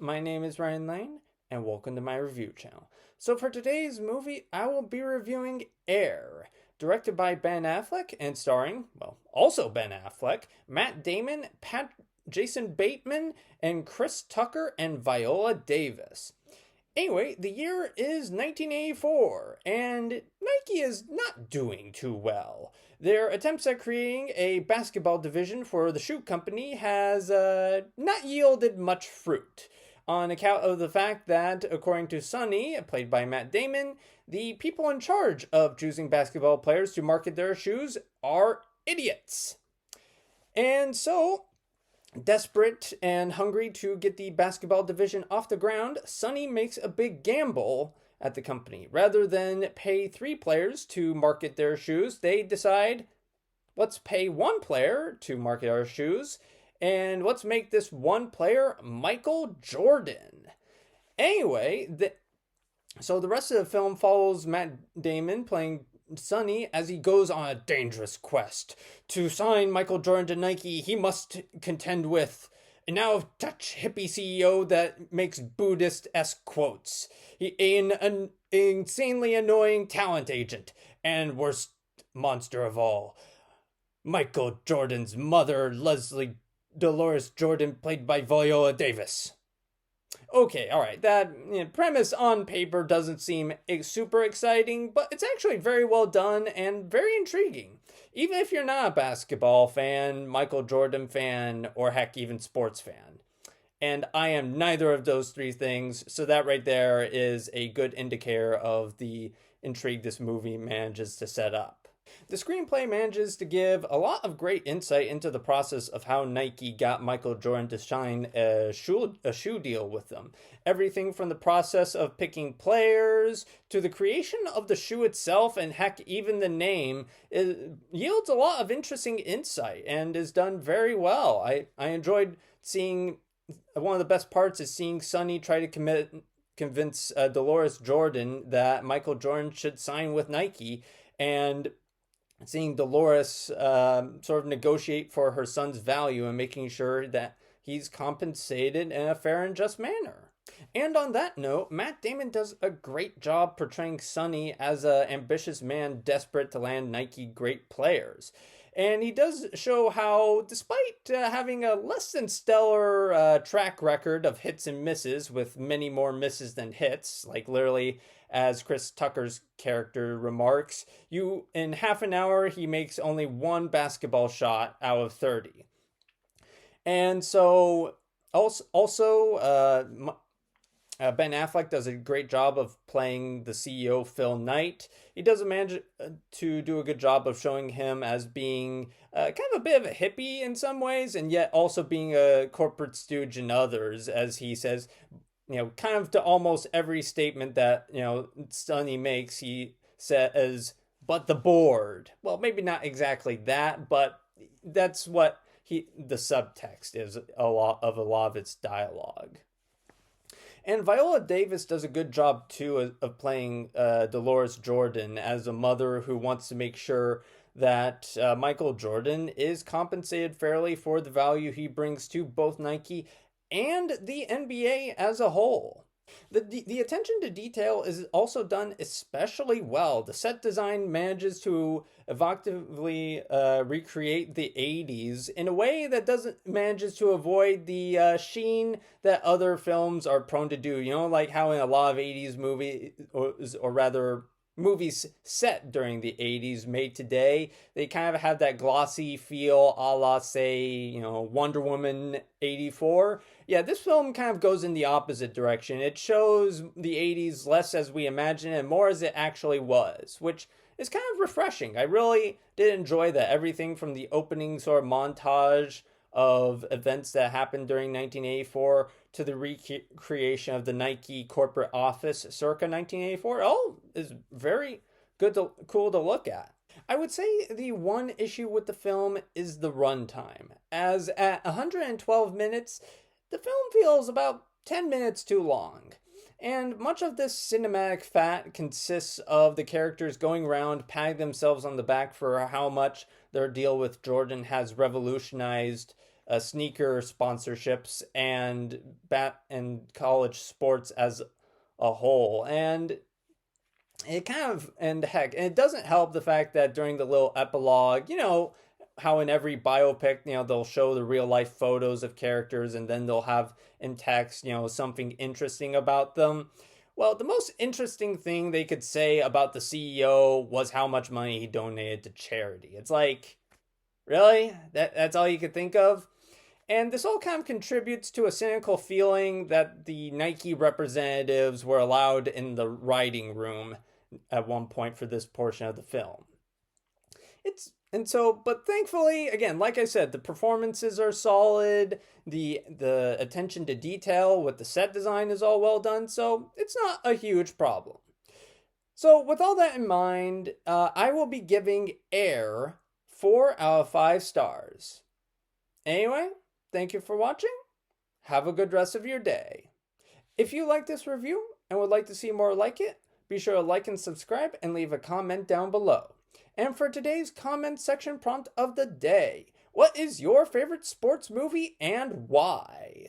My name is Ryan Lane, and welcome to my review channel. So for today's movie, I will be reviewing Air, directed by Ben Affleck and starring, well, also Ben Affleck, Matt Damon, Jason Bateman, and Chris Tucker and Viola Davis. Anyway, the year is 1984, and Nike is not doing too well. Their attempts at creating a basketball division for the shoe company has not yielded much fruit, on account of the fact that, according to Sonny, played by Matt Damon, the people in charge of choosing basketball players to market their shoes are idiots. And so, desperate and hungry to get the basketball division off the ground, Sonny makes a big gamble at the company. Rather than pay 3 players to market their shoes, they decide, let's pay 1 player to market our shoes, and let's make this 1 player Michael Jordan. Anyway, so the rest of the film follows Matt Damon playing Sonny as he goes on a dangerous quest. To sign Michael Jordan to Nike, he must contend with a now Dutch hippie CEO that makes Buddhist-esque quotes, an insanely annoying talent agent, and worst monster of all, Michael Jordan's mother, Leslie Dolores Jordan, played by Viola Davis. Okay, alright, that premise on paper doesn't seem super exciting, but it's actually very well done and very intriguing. Even if you're not a basketball fan, Michael Jordan fan, or heck, even sports fan. And I am neither of those 3 things, so that right there is a good indicator of the intrigue this movie manages to set up. The screenplay manages to give a lot of great insight into the process of how Nike got Michael Jordan to sign a shoe deal with them. Everything from the process of picking players to the creation of the shoe itself, and heck, even the name, yields a lot of interesting insight and is done very well. I enjoyed seeing, one of the best parts is seeing Sonny try to convince Dolores Jordan that Michael Jordan should sign with Nike, and seeing Dolores sort of negotiate for her son's value and making sure that he's compensated in a fair and just manner. And on that note, Matt Damon does a great job portraying Sonny as an ambitious man desperate to land Nike great players. And he does show how, despite having a less than stellar track record of hits and misses, with many more misses than hits, like literally, as Chris Tucker's character remarks, in half an hour he makes only 1 basketball shot out of 30. And so also Ben Affleck does a great job of playing the CEO, Phil Knight. He does manage to do a good job of showing him as being kind of a bit of a hippie in some ways, and yet also being a corporate stooge in others, as he says, kind of to almost every statement that, Sonny makes, he says, but the board. Well, maybe not exactly that, but that's what the subtext is a lot of its dialogue. And Viola Davis does a good job, too, of playing Dolores Jordan as a mother who wants to make sure that Michael Jordan is compensated fairly for the value he brings to both Nike and the NBA as a whole. The attention to detail is also done especially well. The set design manages to evocatively recreate the 80s in a way that doesn't manages to avoid the sheen that other films are prone to do. Like how in a lot of 80s movies, or rather movies set during the 80s made today, they kind of have that glossy feel, a la, say, Wonder Woman 84. Yeah, this film kind of goes in the opposite direction. It shows the 80s less as we imagine and more as it actually was, which is kind of refreshing. I really did enjoy that. Everything from the opening sort of montage of events that happened during 1984 to the recreation of the Nike corporate office circa 1984, all is very cool to look at. I would say the one issue with the film is the runtime, as at 112 minutes, the film feels about 10 minutes too long. And much of this cinematic fat consists of the characters going around patting themselves on the back for how much their deal with Jordan has revolutionized sneaker sponsorships and college sports as a whole. And it doesn't help the fact that during the little epilogue, how in every biopic, they'll show the real life photos of characters and then they'll have in text, something interesting about them. Well, the most interesting thing they could say about the CEO was how much money he donated to charity. It's like, really? That's all you could think of? And this all kind of contributes to a cynical feeling that the Nike representatives were allowed in the writing room at one point for this portion of the film. But thankfully, again, like I said, the performances are solid, the attention to detail with the set design is all well done, so it's not a huge problem. So with all that in mind, I will be giving Air 4 out of 5 stars. Anyway, thank you for watching. Have a good rest of your day. If you like this review and would like to see more like it, be sure to like and subscribe and leave a comment down below. And for today's comment section prompt of the day, what is your favorite sports movie and why?